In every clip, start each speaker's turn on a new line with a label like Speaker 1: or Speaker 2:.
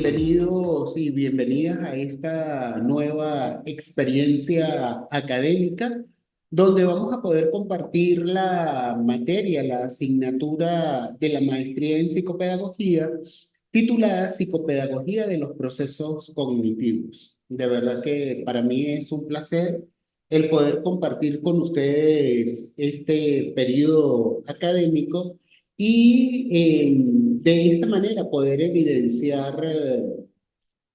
Speaker 1: Bienvenidos y bienvenidas a esta nueva experiencia académica, donde vamos a poder compartir la materia, la asignatura de la maestría en psicopedagogía, titulada Psicopedagogía de los procesos cognitivos. De verdad que para mí es un placer el poder compartir con ustedes este periodo académico y de esta manera poder evidenciar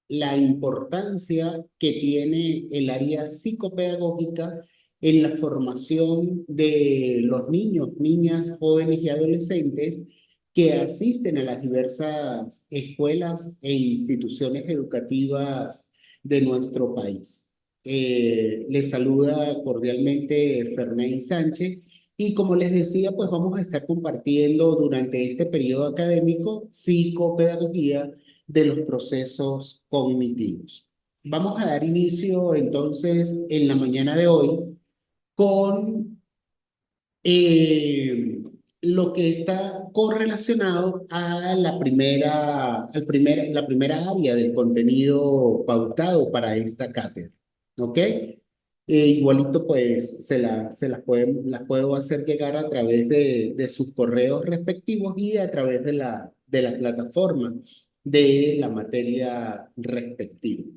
Speaker 1: la importancia que tiene el área psicopedagógica en la formación de los niños, niñas, jóvenes y adolescentes que asisten a las diversas escuelas e instituciones educativas de nuestro país. Les saluda cordialmente Ferney Sánchez y como les decía, pues vamos a estar compartiendo durante este periodo académico psicopedagogía de los procesos cognitivos. Vamos a dar inicio entonces en la mañana de hoy con lo que está correlacionado a la primera área del contenido pautado para esta cátedra. ¿Ok? Igualito, pues las puedo hacer llegar a través de sus correos respectivos y a través de la plataforma de la materia respectiva.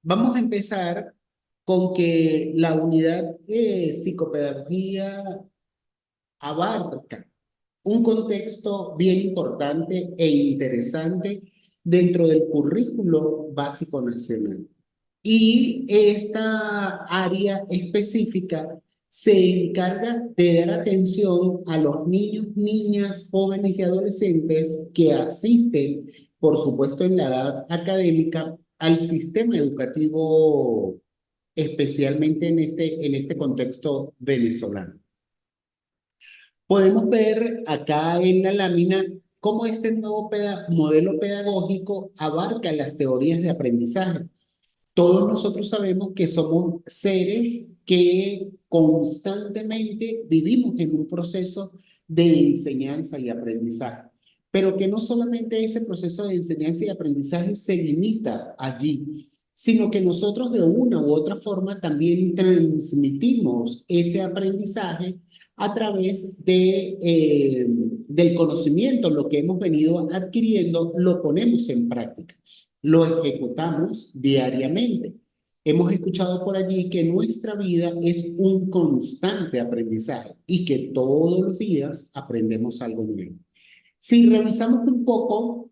Speaker 1: Vamos a empezar con que la unidad de psicopedagogía abarca un contexto bien importante e interesante dentro del currículo básico nacional. Y esta área específica se encarga de dar atención a los niños, niñas, jóvenes y adolescentes que asisten, por supuesto, en la edad académica al sistema educativo, especialmente en este contexto venezolano. Podemos ver acá en la lámina cómo este nuevo modelo pedagógico abarca las teorías de aprendizaje. Todos nosotros sabemos que somos seres que constantemente vivimos en un proceso de enseñanza y aprendizaje, pero que no solamente ese proceso de enseñanza y aprendizaje se limita allí, sino que nosotros de una u otra forma también transmitimos ese aprendizaje a través del conocimiento, lo que hemos venido adquiriendo, lo ponemos en práctica, lo ejecutamos diariamente. Hemos escuchado por allí que nuestra vida es un constante aprendizaje y que todos los días aprendemos algo nuevo. Si revisamos un poco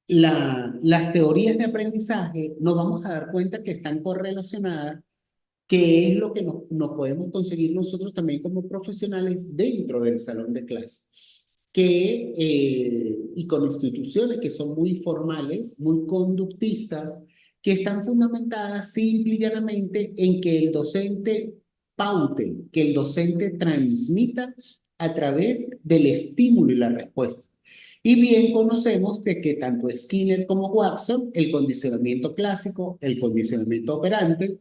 Speaker 1: las teorías de aprendizaje, nos vamos a dar cuenta que están correlacionadas, que es lo que nos podemos conseguir nosotros también como profesionales dentro del salón de clase y con instituciones que son muy formales, muy conductistas, que están fundamentadas simple y llanamente en que el docente paute, que el docente transmita a través del estímulo y la respuesta. Y bien conocemos de que tanto Skinner como Watson, el condicionamiento clásico, el condicionamiento operante,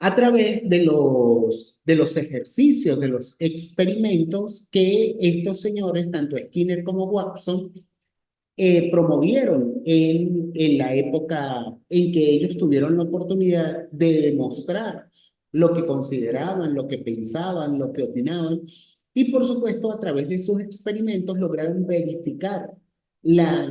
Speaker 1: a través de los ejercicios, de los experimentos que estos señores, tanto Skinner como Watson, promovieron en la época en que ellos tuvieron la oportunidad de demostrar lo que consideraban, lo que pensaban, lo que opinaban, y por supuesto a través de sus experimentos lograron verificar la,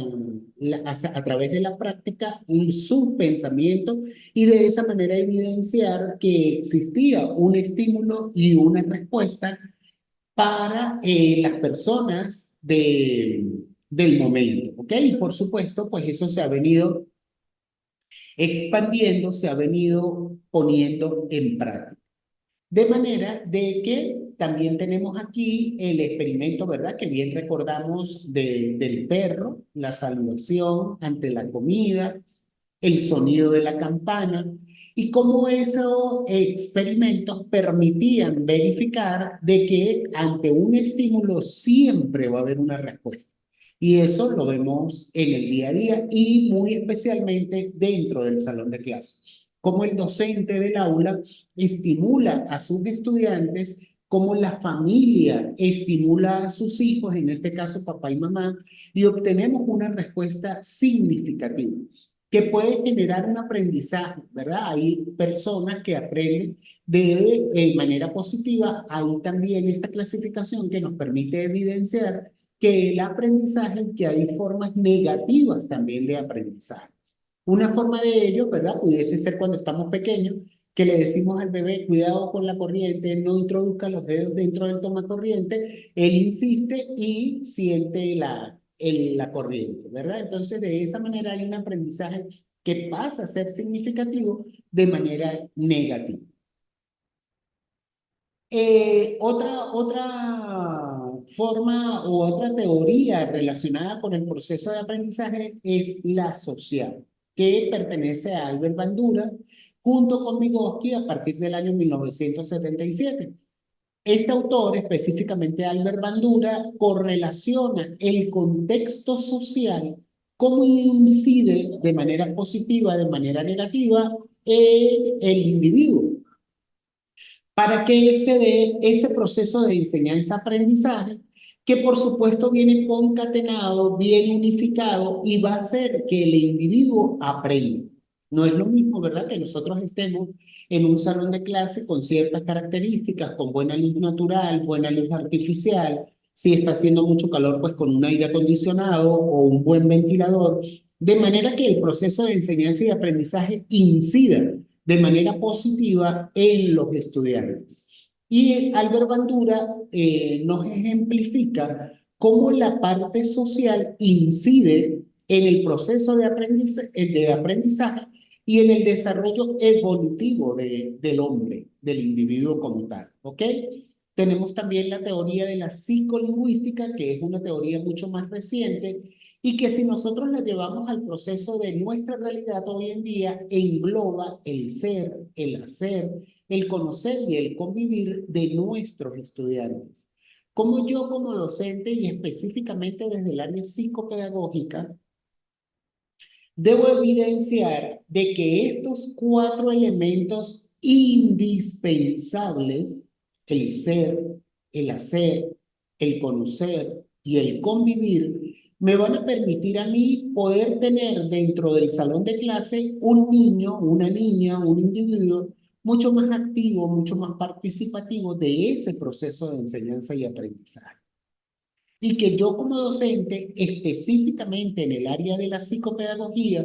Speaker 1: a través de la práctica sus pensamientos y de esa manera evidenciar que existía un estímulo y una respuesta para las personas del momento, ¿ok? Y por supuesto, pues eso se ha venido expandiendo, se ha venido poniendo en práctica. De manera de que también tenemos aquí el experimento, ¿verdad? Que bien recordamos del perro, la saludación ante la comida, el sonido de la campana y cómo esos experimentos permitían verificar de que ante un estímulo siempre va a haber una respuesta. Y eso lo vemos en el día a día y muy especialmente dentro del salón de clase. Cómo el docente del aula estimula a sus estudiantes cómo la familia estimula a sus hijos, en este caso papá y mamá, y obtenemos una respuesta significativa que puede generar un aprendizaje, ¿verdad? Hay personas que aprenden de manera positiva. Hay también esta clasificación que nos permite evidenciar que el aprendizaje, que hay formas negativas también de aprendizaje. Una forma de ello, ¿verdad? Pudiese ser cuando estamos pequeños, que le decimos al bebé, cuidado con la corriente, no introduzca los dedos dentro del tomacorriente, él insiste y siente la corriente, ¿verdad? Entonces, de esa manera hay un aprendizaje que pasa a ser significativo de manera negativa. Otra forma u otra teoría relacionada con el proceso de aprendizaje es la social, que pertenece a Albert Bandura junto con Vygotsky a partir del año 1977. Este autor, específicamente Albert Bandura, correlaciona el contexto social, cómo incide de manera positiva, de manera negativa en el individuo, para que se dé ese proceso de enseñanza-aprendizaje, que por supuesto viene concatenado, bien unificado y va a hacer que el individuo aprenda. No es lo mismo, ¿verdad?, que nosotros estemos en un salón de clase con ciertas características, con buena luz natural, buena luz artificial, si está haciendo mucho calor, pues con un aire acondicionado o un buen ventilador, de manera que el proceso de enseñanza y aprendizaje incida de manera positiva en los estudiantes. Y Albert Bandura nos ejemplifica cómo la parte social incide en el proceso de aprendizaje y en el desarrollo evolutivo del hombre, del individuo como tal. ¿Ok? Tenemos también la teoría de la psicolingüística, que es una teoría mucho más reciente y que si nosotros la llevamos al proceso de nuestra realidad hoy en día, engloba el ser, el hacer, el conocer y el convivir de nuestros estudiantes. Como yo como docente y específicamente desde el área psicopedagógica, debo evidenciar de que estos cuatro elementos indispensables, el ser, el hacer, el conocer y el convivir, me van a permitir a mí poder tener dentro del salón de clase un niño, una niña, un individuo mucho más activo, mucho más participativo de ese proceso de enseñanza y aprendizaje. Y que yo como docente, específicamente en el área de la psicopedagogía,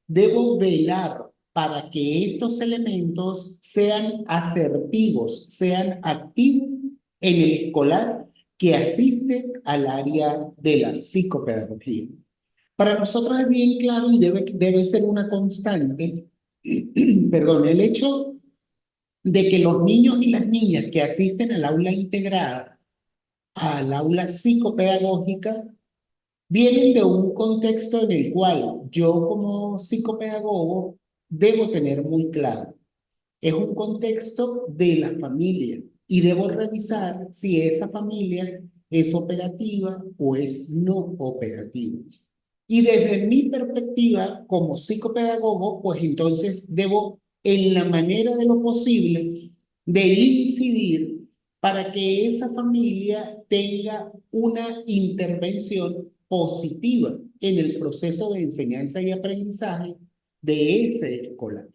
Speaker 1: debo velar para que estos elementos sean asertivos, sean activos en el escolar que asiste al área de la psicopedagogía. Para nosotros es bien claro y debe ser una constante, perdón, el hecho de que los niños y las niñas que asisten al aula integrada, al aula psicopedagógica, vienen de un contexto en el cual yo como psicopedagogo debo tener muy claro. Es un contexto de la familia y debo revisar si esa familia es operativa o es no operativa. Y desde mi perspectiva como psicopedagogo, pues entonces debo, en la manera de lo posible, de incidir para que esa familia tenga una intervención positiva en el proceso de enseñanza y aprendizaje de ese escolar.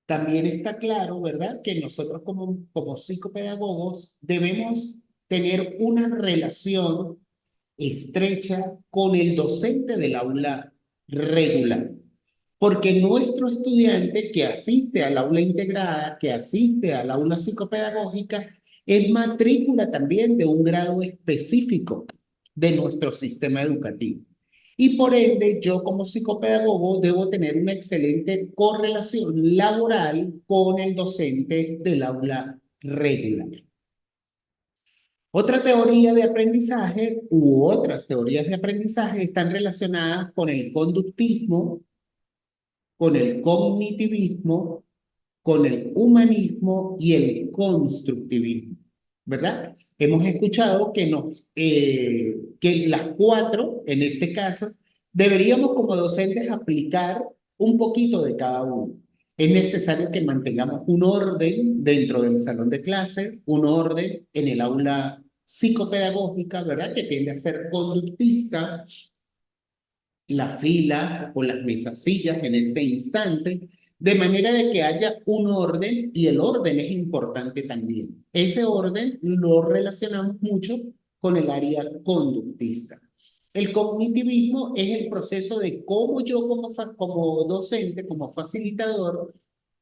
Speaker 1: También está claro, ¿verdad?, que nosotros como psicopedagogos debemos tener una relación estrecha con el docente del aula regular. Porque nuestro estudiante que asiste al aula integrada, que asiste al aula psicopedagógica, es matrícula también de un grado específico de nuestro sistema educativo. Y por ende, yo como psicopedagogo debo tener una excelente correlación laboral con el docente del aula regular. Otra teoría de aprendizaje u otras teorías de aprendizaje están relacionadas con el conductismo, con el cognitivismo, con el humanismo y el constructivismo, ¿verdad? Hemos escuchado que las cuatro, en este caso, deberíamos como docentes aplicar un poquito de cada uno. Es necesario que mantengamos un orden dentro del salón de clase, un orden en el aula psicopedagógica, ¿verdad? Que tiende a ser conductista, las filas o las mesas sillas en este instante, de manera de que haya un orden y el orden es importante también. Ese orden lo relacionamos mucho con el área conductista. El cognitivismo es el proceso de cómo yo como docente, como facilitador,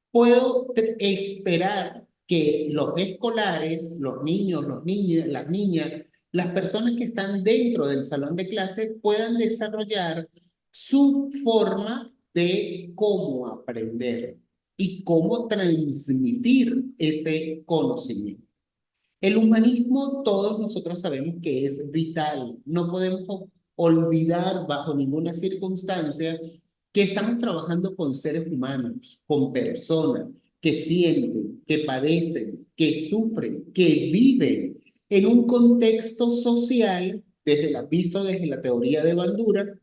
Speaker 1: puedo esperar que los escolares, los niños, las niñas, las personas que están dentro del salón de clase puedan desarrollar su forma de cómo aprender y cómo transmitir ese conocimiento. El humanismo, todos nosotros sabemos que es vital. No podemos olvidar bajo ninguna circunstancia que estamos trabajando con seres humanos, con personas que sienten, que padecen, que sufren, que viven en un contexto social, visto desde la teoría de Bandura,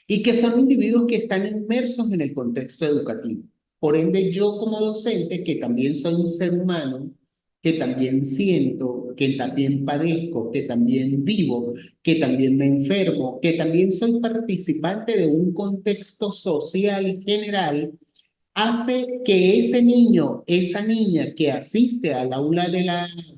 Speaker 1: y que son individuos que están inmersos en el contexto educativo. Por ende, yo como docente, que también soy un ser humano, que también siento, que también padezco, que también vivo, que también me enfermo, que también soy participante de un contexto social general, hace que ese niño, esa niña que asiste al aula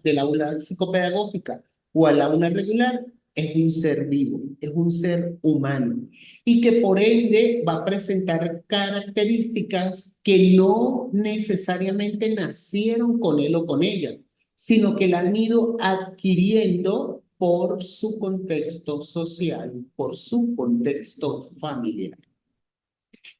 Speaker 1: del aula psicopedagógica o al aula regular, es un ser vivo, es un ser humano y que por ende va a presentar características que no necesariamente nacieron con él o con ella, sino que la han ido adquiriendo por su contexto social, por su contexto familiar.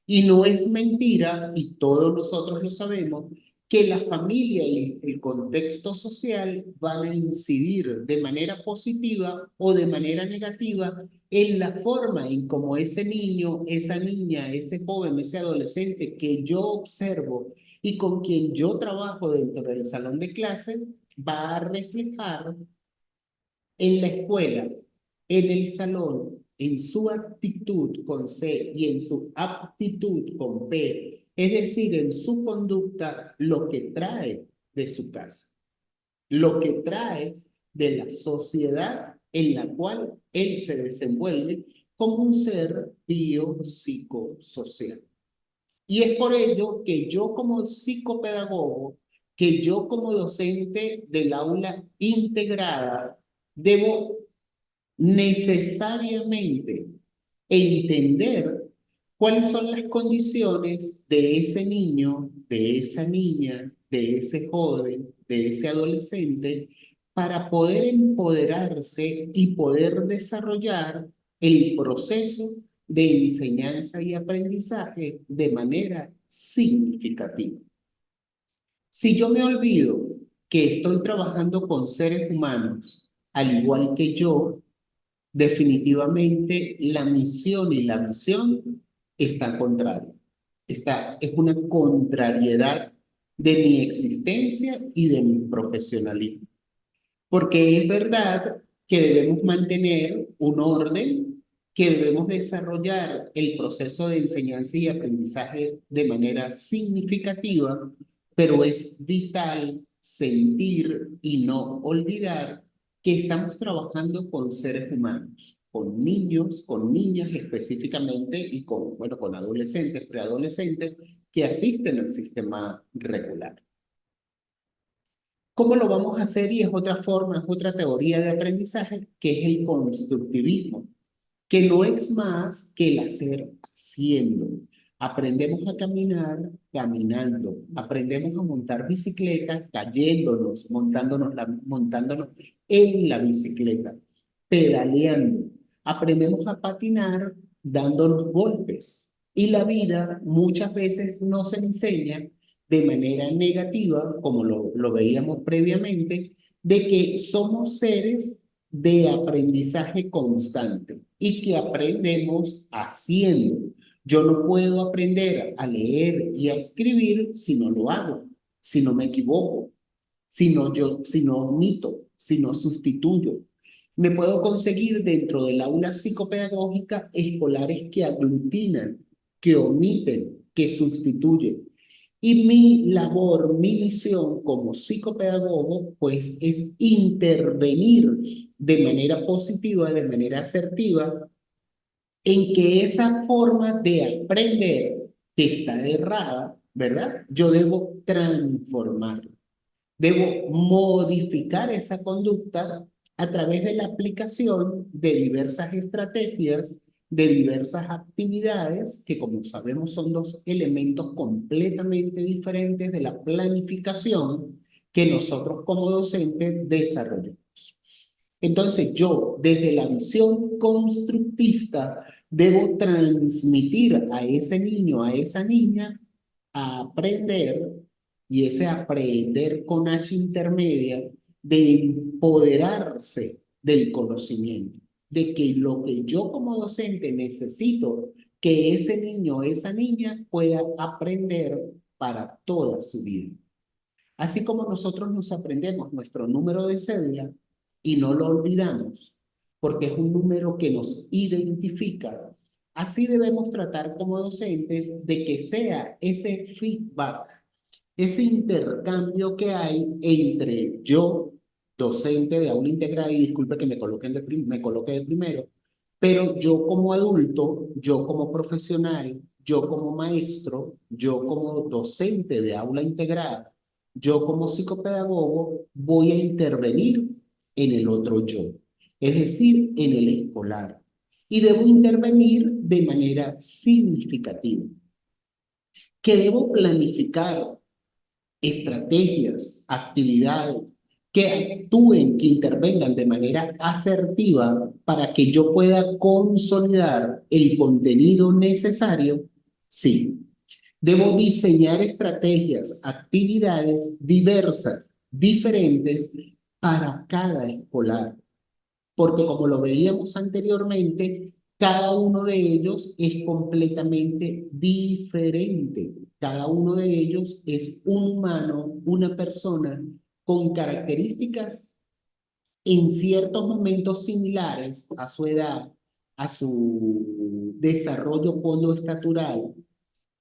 Speaker 1: Y no es mentira, y todos nosotros lo sabemos, que la familia y el contexto social van a incidir de manera positiva o de manera negativa en la forma en cómo ese niño, esa niña, ese joven, ese adolescente que yo observo y con quien yo trabajo dentro del salón de clase va a reflejar en la escuela, en el salón, en su actitud con C y en su aptitud con P, es decir, en su conducta, lo que trae de su casa, lo que trae de la sociedad en la cual él se desenvuelve como un ser biopsicosocial. Y es por ello que yo como psicopedagogo, que yo como docente del aula integrada, debo necesariamente entender cuáles son las condiciones de ese niño, de esa niña, de ese joven, de ese adolescente, para poder empoderarse y poder desarrollar el proceso de enseñanza y aprendizaje de manera significativa. Si yo me olvido que estoy trabajando con seres humanos, al igual que yo, definitivamente la misión y la visión están contrarias. Es una contrariedad de mi existencia y de mi profesionalismo. Porque es verdad que debemos mantener un orden, que debemos desarrollar el proceso de enseñanza y aprendizaje de manera significativa, pero es vital sentir y no olvidar que estamos trabajando con seres humanos, con niños, con niñas específicamente y con, bueno, con adolescentes, preadolescentes que asisten al sistema regular. ¿Cómo lo vamos a hacer? Y es otra forma, es otra teoría de aprendizaje, que es el constructivismo, que no es más que el hacer haciendo. Aprendemos a caminar caminando, aprendemos a montar bicicleta cayéndonos, montándonos en la bicicleta, pedaleando. Aprendemos a patinar dándonos golpes. Y la vida muchas veces nos enseña de manera negativa, como lo veíamos previamente, de que somos seres de aprendizaje constante y que aprendemos haciendo. Yo no puedo aprender a leer y a escribir si no lo hago, si no me equivoco, si no omito, si no sustituyo. Me puedo conseguir dentro del aula psicopedagógica escolares que aglutinan, que omiten, que sustituyen. Y mi labor, mi misión como psicopedagogo, pues es intervenir de manera positiva, de manera asertiva, en que esa forma de aprender que está errada, ¿verdad? Yo debo transformarla. Debo modificar esa conducta a través de la aplicación de diversas estrategias, de diversas actividades, que como sabemos son dos elementos completamente diferentes de la planificación que nosotros como docentes desarrollamos. Entonces yo, desde la visión constructista, debo transmitir a ese niño, a esa niña, a aprender, y ese aprender con H intermedia, de empoderarse del conocimiento, de que lo que yo como docente necesito que ese niño o esa niña pueda aprender para toda su vida. Así como nosotros nos aprendemos nuestro número de cédula y no lo olvidamos, porque es un número que nos identifica, así debemos tratar como docentes de que sea ese feedback, ese intercambio que hay entre yo, docente de aula integrada, y disculpe que me coloque de primero, pero yo como adulto, yo como profesional, yo como maestro, yo como docente de aula integrada, yo como psicopedagogo voy a intervenir en el otro yo, es decir, en el escolar. Y debo intervenir de manera significativa, que debo planificar estrategias, actividades que actúen, que intervengan de manera asertiva para que yo pueda consolidar el contenido necesario. Sí, debo diseñar estrategias, actividades diversas, diferentes para cada escolar, porque como lo veíamos anteriormente, cada uno de ellos es completamente diferente. Cada uno de ellos es un humano, una persona con características en ciertos momentos similares a su edad, a su desarrollo podoestatural,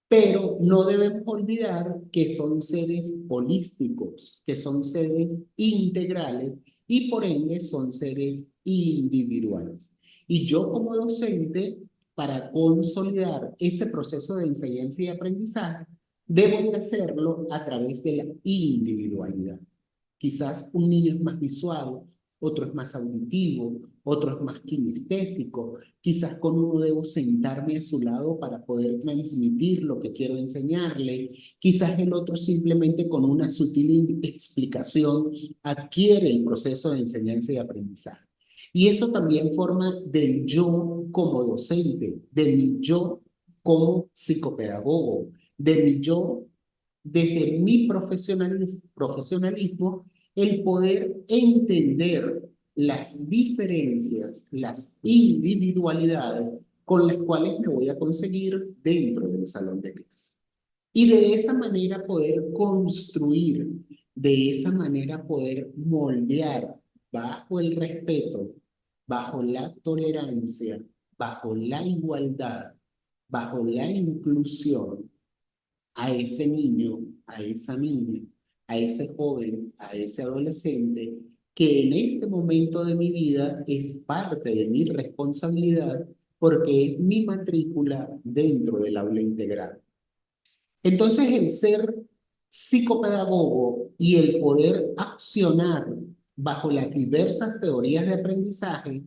Speaker 1: pero no debemos olvidar que son seres holísticos, que son seres integrales y por ende son seres individuales. Y yo como docente, para consolidar ese proceso de enseñanza y aprendizaje, debo de hacerlo a través de la individualidad. Quizás un niño es más visual, otro es más auditivo, otro es más kinestésico. Quizás con uno debo sentarme a su lado para poder transmitir lo que quiero enseñarle. Quizás el otro simplemente con una sutil explicación adquiere el proceso de enseñanza y aprendizaje. Y eso también forma del yo como docente, de mi yo como psicopedagogo, de mi yo desde mi profesionalismo, el poder entender las diferencias, las individualidades con las cuales me voy a conseguir dentro del salón de clase. Y de esa manera poder construir, de esa manera poder moldear bajo el respeto, bajo la tolerancia, bajo la igualdad, bajo la inclusión, a ese niño, a esa niña, a ese joven, a ese adolescente, que en este momento de mi vida es parte de mi responsabilidad porque es mi matrícula dentro del aula integral. Entonces, el ser psicopedagogo y el poder accionar bajo las diversas teorías de aprendizaje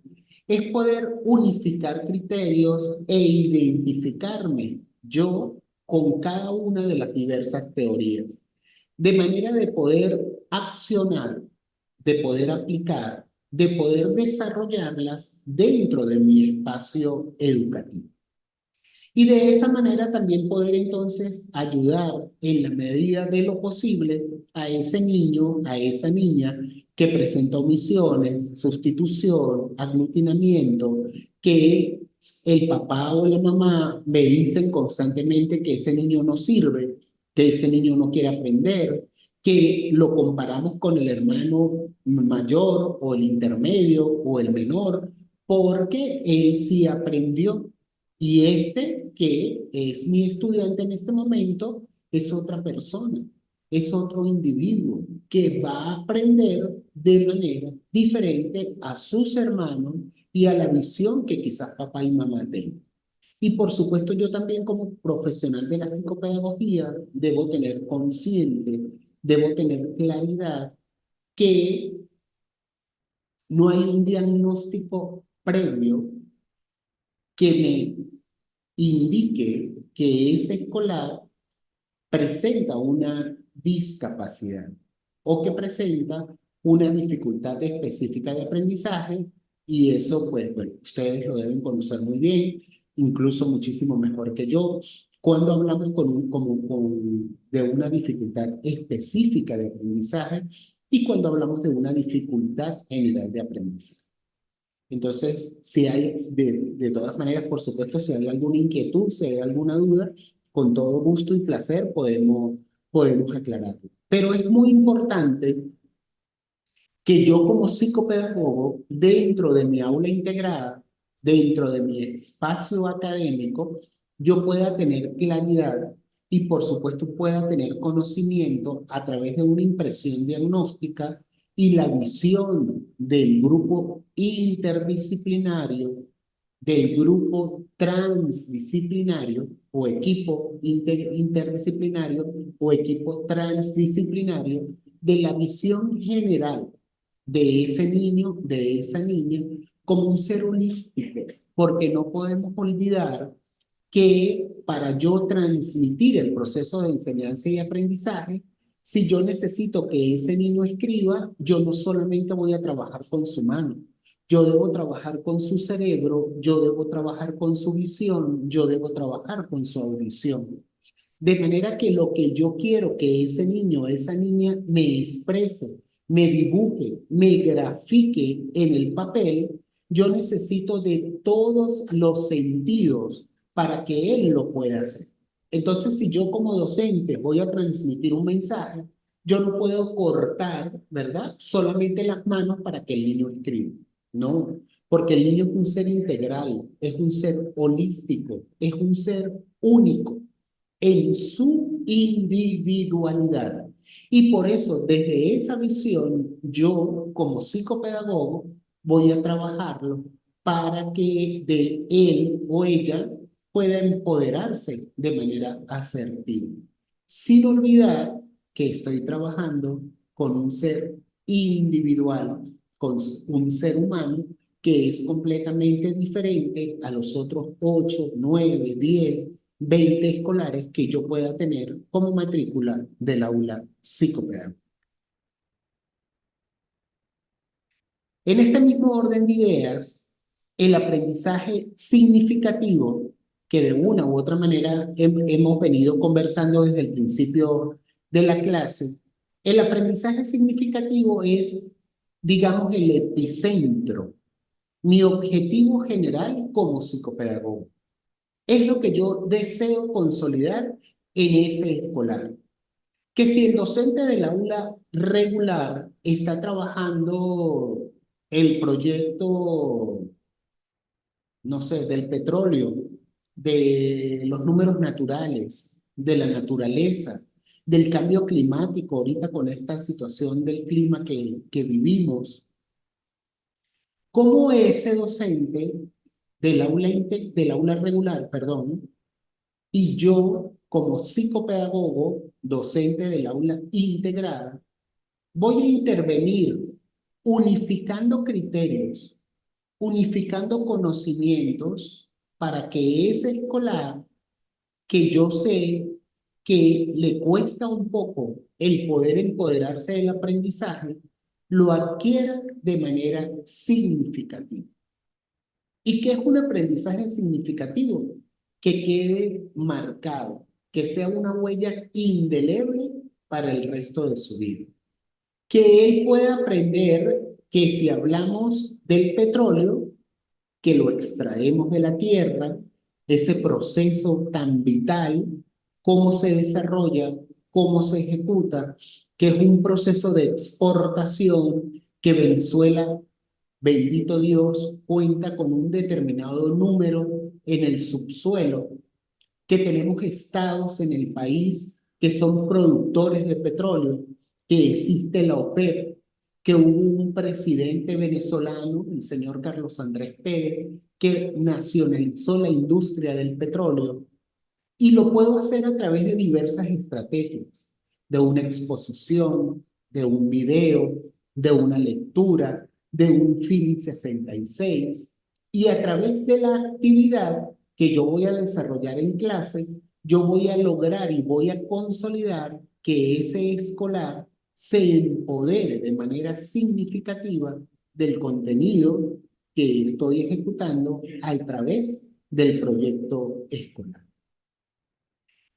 Speaker 1: es poder unificar criterios e identificarme yo con cada una de las diversas teorías, de manera de poder accionar, de poder aplicar, de poder desarrollarlas dentro de mi espacio educativo. Y de esa manera también poder entonces ayudar en la medida de lo posible a ese niño, a esa niña que presenta omisiones, sustitución, aglutinamiento, que el papá o la mamá me dicen constantemente que ese niño no sirve, que ese niño no quiere aprender, que lo comparamos con el hermano mayor o el intermedio o el menor, porque él sí aprendió y este, que es mi estudiante en este momento, es otra persona, es otro individuo que va a aprender de manera diferente a sus hermanos y a la visión que quizás papá y mamá tengan. Y por supuesto, yo también como profesional de la psicopedagogía debo tener consciente, debo tener claridad que no hay un diagnóstico previo que me indique que ese escolar presenta una discapacidad o que presenta una dificultad específica de aprendizaje y eso, pues, bueno, ustedes lo deben conocer muy bien, incluso muchísimo mejor que yo. Cuando hablamos de una dificultad específica de aprendizaje y cuando hablamos de una dificultad general de aprendizaje. Entonces, si hay, de todas maneras, por supuesto, si hay alguna inquietud, si hay alguna duda, con todo gusto y placer podemos aclararlo. Pero es muy importante que yo como psicopedagogo, dentro de mi aula integrada, dentro de mi espacio académico, yo pueda tener claridad y por supuesto pueda tener conocimiento a través de una impresión diagnóstica y la visión del grupo interdisciplinario, del grupo transdisciplinario o equipo interdisciplinario o equipo transdisciplinario de la visión general de ese niño, de esa niña, como un ser holístico, porque no podemos olvidar que para yo transmitir el proceso de enseñanza y aprendizaje, si yo necesito que ese niño escriba, yo no solamente voy a trabajar con su mano, yo debo trabajar con su cerebro, yo debo trabajar con su visión, yo debo trabajar con su audición. De manera que lo que yo quiero que ese niño, esa niña me exprese, me dibuje, me grafique en el papel, yo necesito de todos los sentidos para que él lo pueda hacer. Entonces, si yo como docente voy a transmitir un mensaje, yo no puedo cortar, ¿verdad? Solamente las manos para que el niño escriba. No, porque el niño es un ser integral, es un ser holístico, es un ser único en su individualidad. Y por eso, desde esa visión, yo como psicopedagogo voy a trabajarlo para que de él o ella pueda empoderarse de manera asertiva, sin olvidar que estoy trabajando con un ser individual, con un ser humano que es completamente diferente a los otros 8, 9, 10, 20 escolares que yo pueda tener como matrícula del aula psicopedagógica. En este mismo orden de ideas, el aprendizaje significativo, que de una u otra manera hemos venido conversando desde el principio de la clase, el aprendizaje significativo es, digamos, el epicentro, mi objetivo general como psicopedagogo. Es lo que yo deseo consolidar en ese escolar. Que si el docente del aula regular está trabajando el proyecto, no sé, del petróleo, de los números naturales, de la naturaleza, del cambio climático, ahorita con esta situación del clima que vivimos, ¿cómo ese docente del aula regular, perdón, y yo, como psicopedagogo, docente del aula integrada, voy a intervenir unificando criterios, unificando conocimientos para que ese escolar que yo sé que le cuesta un poco el poder empoderarse del aprendizaje, lo adquiera de manera significativa? ¿Y qué es un aprendizaje significativo? Que quede marcado, que sea una huella indeleble para el resto de su vida. Que él pueda aprender que si hablamos del petróleo, que lo extraemos de la tierra, ese proceso tan vital, cómo se desarrolla, cómo se ejecuta, que es un proceso de exportación que Venezuela, bendito Dios, cuenta con un determinado número en el subsuelo, que tenemos estados en el país que son productores de petróleo, que existe la OPEP, que hubo un presidente venezolano, el señor Carlos Andrés Pérez, que nacionalizó la industria del petróleo, y lo puedo hacer a través de diversas estrategias, de una exposición, de un video, de una lectura, de un film 66, y a través de la actividad que yo voy a desarrollar en clase, yo voy a lograr y voy a consolidar que ese escolar se empodere de manera significativa del contenido que estoy ejecutando a través del proyecto escolar.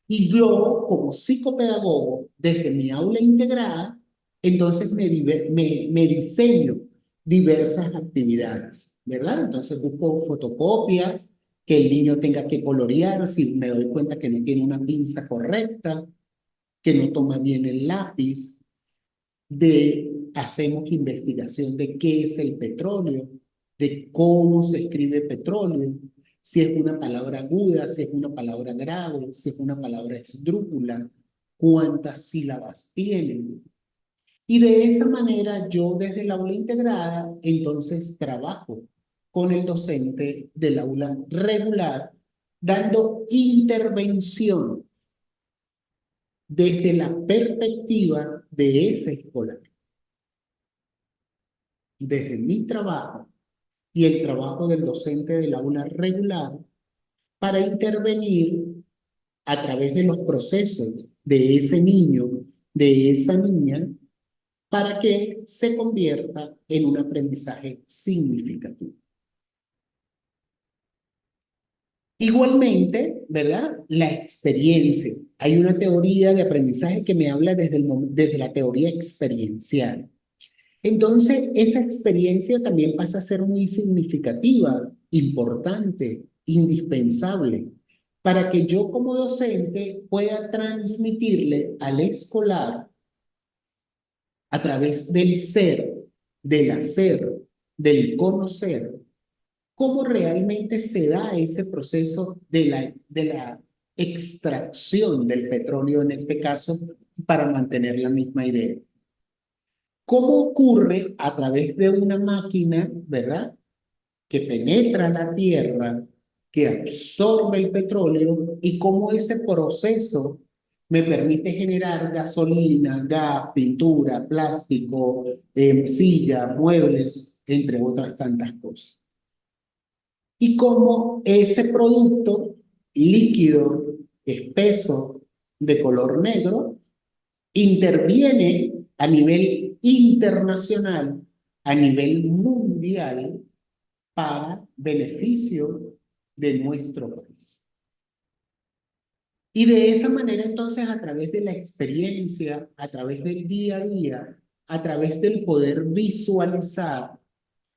Speaker 1: Y yo, como psicopedagogo, desde mi aula integrada, entonces me diseño diversas actividades, ¿verdad? Entonces busco fotocopias, que el niño tenga que colorear, si me doy cuenta que no tiene una pinza correcta, que no toma bien el lápiz, hacemos investigación de qué es el petróleo, de cómo se escribe petróleo, si es una palabra aguda, si es una palabra grave, si es una palabra esdrújula, cuántas sílabas tienen. Y de esa manera yo desde el aula integrada entonces trabajo con el docente del aula regular, dando intervención desde la perspectiva de ese escolar, desde mi trabajo y el trabajo del docente del aula regular, para intervenir a través de los procesos de ese niño, de esa niña, para que se convierta en un aprendizaje significativo. Igualmente, ¿verdad? La experiencia. Hay una teoría de aprendizaje que me habla desde la teoría experiencial. Entonces, esa experiencia también pasa a ser muy significativa, importante, indispensable, para que yo como docente pueda transmitirle al escolar a través del ser, del hacer, del conocer, cómo realmente se da ese proceso de la extracción del petróleo en este caso para mantener la misma idea. ¿Cómo ocurre a través de una máquina, verdad? Que penetra la tierra, que absorbe el petróleo y cómo ese proceso me permite generar gasolina, gas, pintura, plástico, silla, muebles, entre otras tantas cosas. Y cómo ese producto líquido, espeso, de color negro, interviene a nivel internacional, a nivel mundial, para beneficio de nuestro país. Y de esa manera entonces a través de la experiencia, a través del día a día, a través del poder visualizar,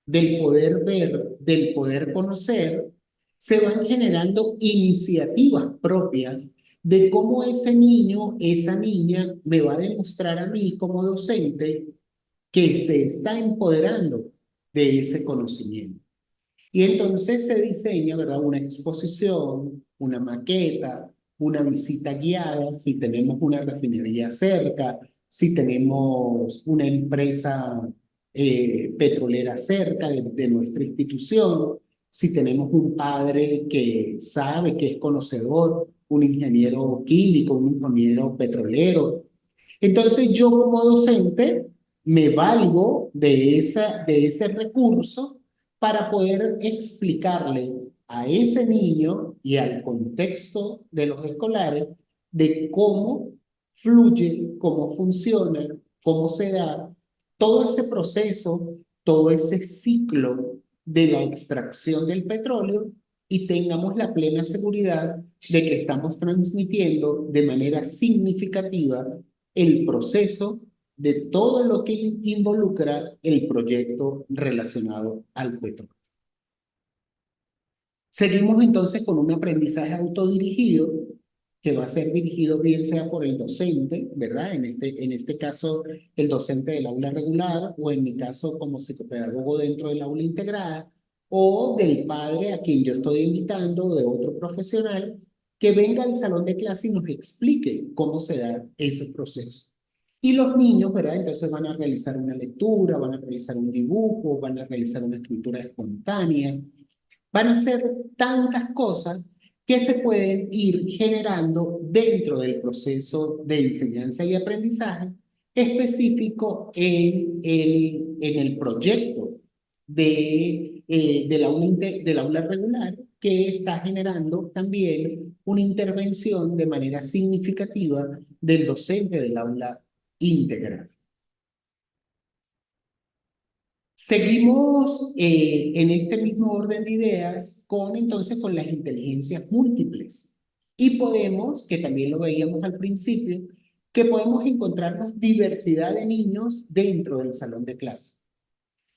Speaker 1: del poder ver, del poder conocer, se van generando iniciativas propias de cómo ese niño, esa niña me va a demostrar a mí como docente que se está empoderando de ese conocimiento. Y entonces se diseña, ¿verdad? Una exposición, una maqueta, una visita guiada, si tenemos una refinería cerca, si tenemos una empresa petrolera cerca de nuestra institución, si tenemos un padre que sabe, que es conocedor, un ingeniero químico, un ingeniero petrolero. Entonces yo como docente me valgo de ese recurso para poder explicarle a ese niño y al contexto de los escolares de cómo fluye, cómo funciona, cómo se da todo ese proceso, todo ese ciclo de la extracción del petróleo y tengamos la plena seguridad de que estamos transmitiendo de manera significativa el proceso de todo lo que involucra el proyecto relacionado al petróleo. Seguimos entonces con un aprendizaje autodirigido que va a ser dirigido bien sea por el docente, ¿verdad? En este caso, el docente del aula regular o en mi caso como psicopedagogo dentro del aula integrada o del padre a quien yo estoy invitando o de otro profesional que venga al salón de clase y nos explique cómo se da ese proceso. Y los niños, ¿verdad? Entonces van a realizar una lectura, van a realizar un dibujo, van a realizar una escritura espontánea, van a hacer tantas cosas que se pueden ir generando dentro del proceso de enseñanza y aprendizaje específico en el proyecto del aula regular, que está generando también una intervención de manera significativa del docente del aula integral. Seguimos en este mismo orden de ideas con las inteligencias múltiples. Y podemos, que también lo veíamos al principio, que podemos encontrarnos diversidad de niños dentro del salón de clase.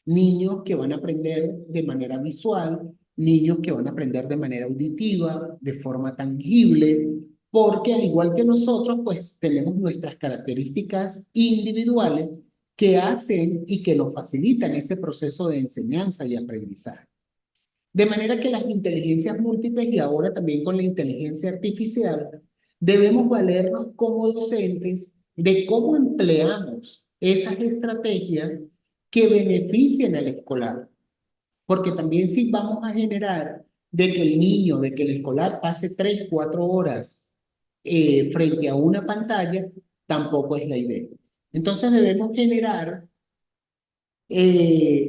Speaker 1: Niños que van a aprender de manera visual, niños que van a aprender de manera auditiva, de forma tangible, porque al igual que nosotros, pues tenemos nuestras características individuales que hacen y que nos facilitan ese proceso de enseñanza y aprendizaje. De manera que las inteligencias múltiples y ahora también con la inteligencia artificial, debemos valernos como docentes de cómo empleamos esas estrategias que beneficien al escolar. Porque también si vamos a generar de que el niño, de que el escolar pase 3, 4 horas frente a una pantalla, tampoco es la idea. Entonces debemos generar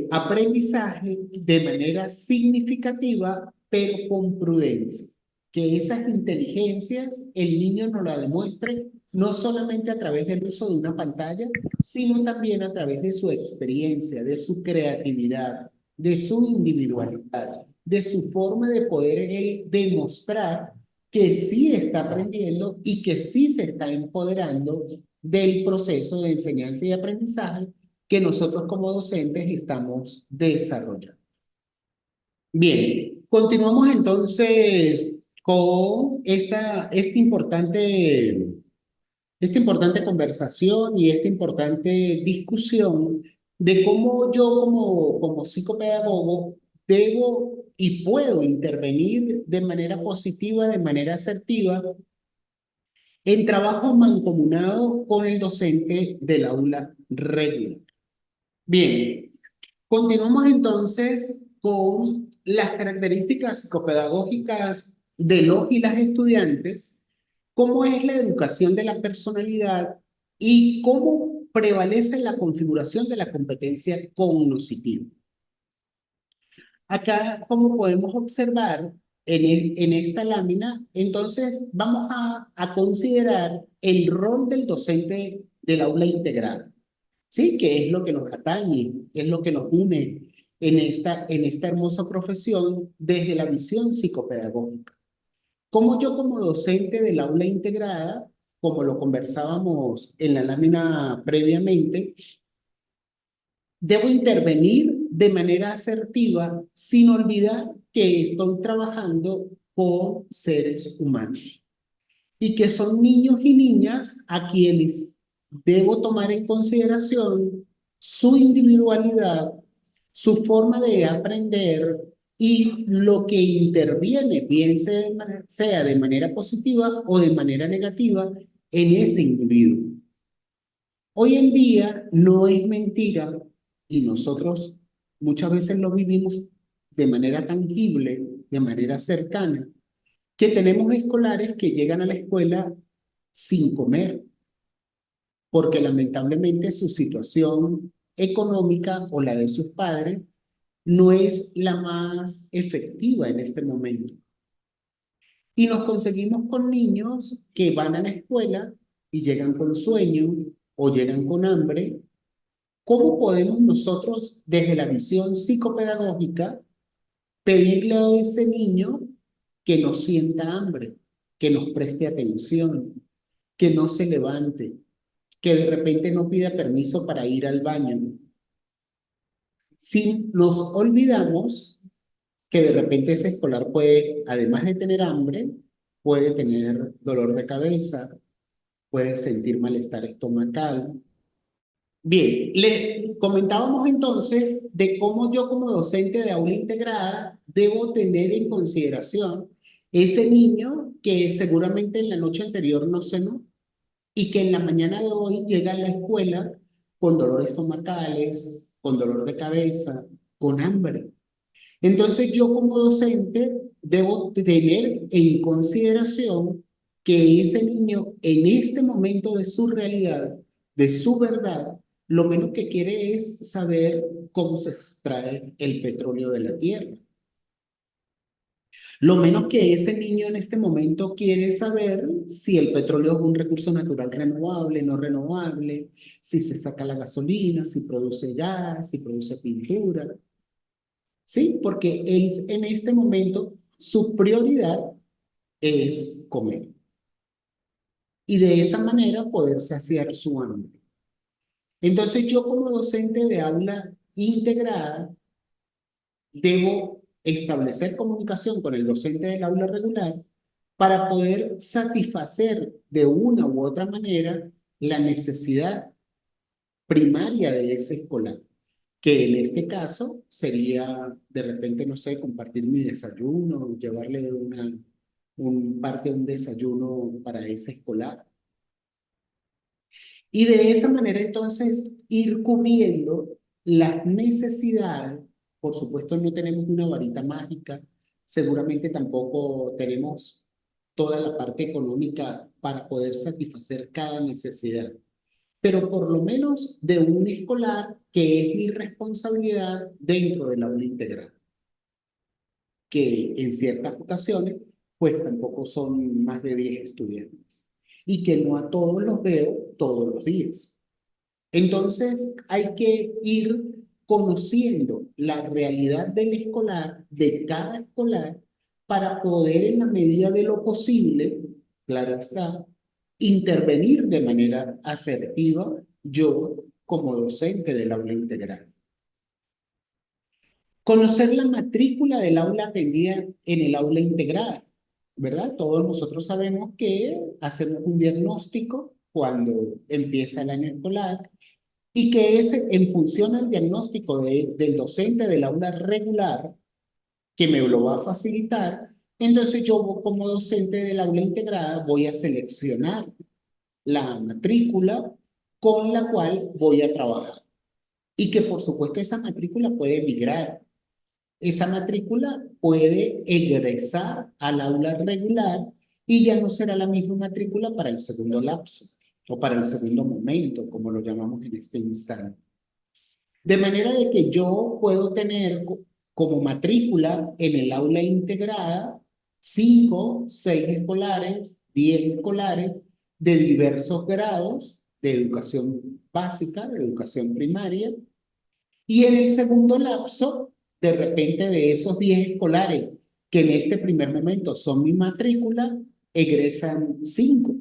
Speaker 1: aprendizaje de manera significativa, pero con prudencia. Que esas inteligencias el niño nos la demuestre no solamente a través del uso de una pantalla, sino también a través de su experiencia, de su creatividad, de su individualidad, de su forma de poder él demostrar que sí está aprendiendo y que sí se está empoderando del proceso de enseñanza y aprendizaje que nosotros como docentes estamos desarrollando. Bien, continuamos entonces con esta importante conversación y esta importante discusión de cómo yo como psicopedagogo debo y puedo intervenir de manera positiva, de manera asertiva, en trabajo mancomunado con el docente del aula regular. Bien, continuamos entonces con las características psicopedagógicas de los y las estudiantes, cómo es la educación de la personalidad y cómo prevalece la configuración de la competencia cognitiva. Acá, como podemos observar en esta lámina, entonces vamos a considerar el rol del docente del aula integrada. ¿Sí? Que es lo que nos atañe, es lo que nos une en esta hermosa profesión desde la visión psicopedagógica. Como yo como docente del aula integrada, como lo conversábamos en la lámina previamente, debo intervenir de manera asertiva sin olvidar que estoy trabajando con seres humanos y que son niños y niñas a quienes debo tomar en consideración su individualidad, su forma de aprender y lo que interviene, bien sea de manera positiva o de manera negativa, en ese individuo. Hoy en día no es mentira y nosotros muchas veces lo vivimos de manera tangible, de manera cercana, que tenemos escolares que llegan a la escuela sin comer, porque lamentablemente su situación económica o la de sus padres no es la más efectiva en este momento. Y nos conseguimos con niños que van a la escuela y llegan con sueño o llegan con hambre. ¿Cómo podemos nosotros, desde la visión psicopedagógica, pedirle a ese niño que no sienta hambre, que nos preste atención, que no se levante, que de repente no pida permiso para ir al baño? Si nos olvidamos que de repente ese escolar puede, además de tener hambre, puede tener dolor de cabeza, puede sentir malestar estomacal. Bien, le comentábamos entonces de cómo yo como docente de aula integrada debo tener en consideración Ese niño que seguramente en la noche anterior no cenó y que en la mañana de hoy llega a la escuela con dolores estomacales, con dolor de cabeza, con hambre. Entonces yo como docente debo tener en consideración que ese niño en este momento de su realidad, de su verdad, lo menos que quiere es saber cómo se extrae el petróleo de la tierra. Lo menos que ese niño en este momento quiere saber si el petróleo es un recurso natural renovable, no renovable, si se saca la gasolina, si produce gas, si produce pintura. ¿Sí? Porque él en este momento su prioridad es comer y de esa manera poder saciar su hambre. Entonces yo como docente de aula integrada debo establecer comunicación con el docente del aula regular para poder satisfacer de una u otra manera la necesidad primaria de ese escolar, que en este caso sería de repente, no sé, compartir mi desayuno, llevarle parte de un desayuno para ese escolar. Y de esa manera entonces ir cubriendo las necesidades. Por supuesto no tenemos una varita mágica, seguramente tampoco tenemos toda la parte económica para poder satisfacer cada necesidad, pero por lo menos de un escolar que es mi responsabilidad dentro del aula integral, que en ciertas ocasiones pues tampoco son más de 10 estudiantes y que no a todos los veo todos los días. Entonces hay que ir conociendo la realidad del escolar, de cada escolar, para poder en la medida de lo posible, claro está, intervenir de manera asertiva yo como docente del aula integral. Conocer la matrícula del aula atendida en el aula integrada, ¿verdad? Todos nosotros sabemos que hacemos un diagnóstico cuando empieza el año escolar y que es en función al diagnóstico del docente del aula regular que me lo va a facilitar. Entonces yo como docente del aula integrada voy a seleccionar la matrícula con la cual voy a trabajar y que por supuesto esa matrícula puede migrar. Esa matrícula puede egresar al aula regular y ya no será la misma matrícula para el segundo lapso o para el segundo momento, como lo llamamos en este instante. De manera de que yo puedo tener como matrícula en el aula integrada 5, 6 escolares, 10 escolares de diversos grados de educación básica, de educación primaria, y en el segundo lapso, de repente de esos 10 escolares que en este primer momento son mi matrícula, egresan 5.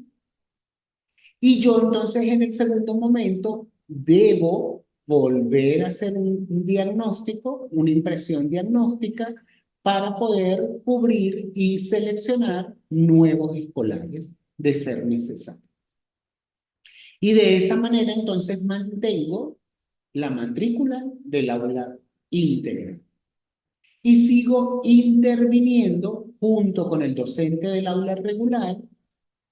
Speaker 1: Y yo entonces en el segundo momento debo volver a hacer un diagnóstico, una impresión diagnóstica para poder cubrir y seleccionar nuevos escolares de ser necesario. Y de esa manera entonces mantengo la matrícula del aula íntegra y sigo interviniendo junto con el docente del aula regular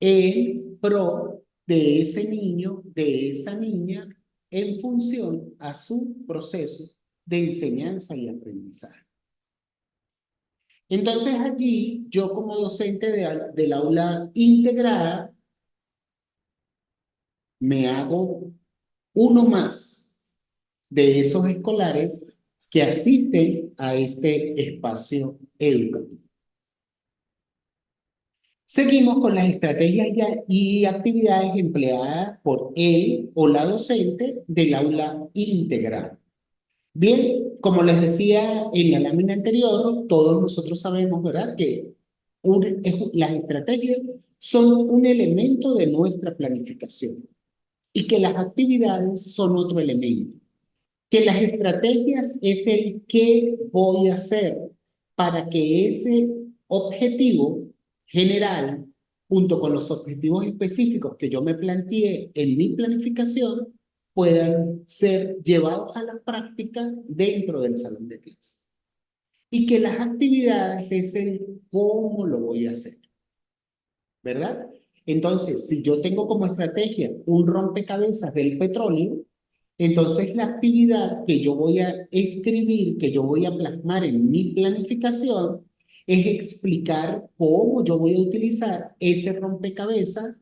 Speaker 1: en pro de ese niño, de esa niña, en función a su proceso de enseñanza y aprendizaje. Entonces allí, yo como docente del aula integrada, me hago uno más de esos escolares que asisten a este espacio educativo. Seguimos con las estrategias y actividades empleadas por él o la docente del aula integral. Bien, como les decía en la lámina anterior, todos nosotros sabemos, ¿verdad?, que las estrategias son un elemento de nuestra planificación y que las actividades son otro elemento. Que las estrategias es el qué voy a hacer para que ese objetivo general, junto con los objetivos específicos que yo me planteé en mi planificación, puedan ser llevados a la práctica dentro del salón de clase. y que las actividades es el cómo lo voy a hacer, ¿verdad? Entonces, si yo tengo como estrategia un rompecabezas del petróleo, entonces la actividad que yo voy a escribir, que yo voy a plasmar en mi planificación, es explicar cómo yo voy a utilizar ese rompecabezas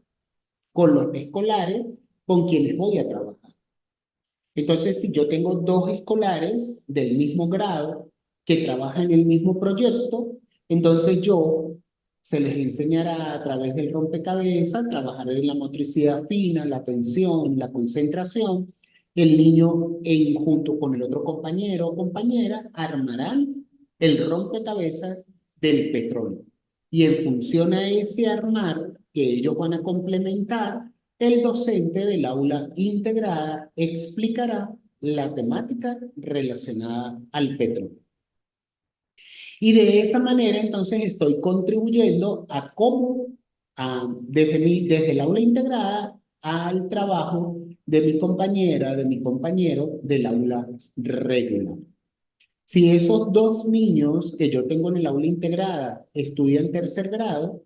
Speaker 1: con los escolares con quienes voy a trabajar. Entonces, si yo tengo dos escolares del mismo grado que trabajan en el mismo proyecto, entonces yo se les enseñará a través del rompecabezas, trabajar en la motricidad fina, la atención, la concentración. El niño junto con el otro compañero o compañera armarán el rompecabezas del petróleo. Y en función a ese armar que ellos van a complementar, el docente del aula integrada explicará la temática relacionada al petróleo. Y de esa manera, entonces, estoy contribuyendo a cómo, desde el aula integrada, al trabajo de mi compañera, de mi compañero del aula regular. Si esos dos niños que yo tengo en el aula integrada estudian tercer grado,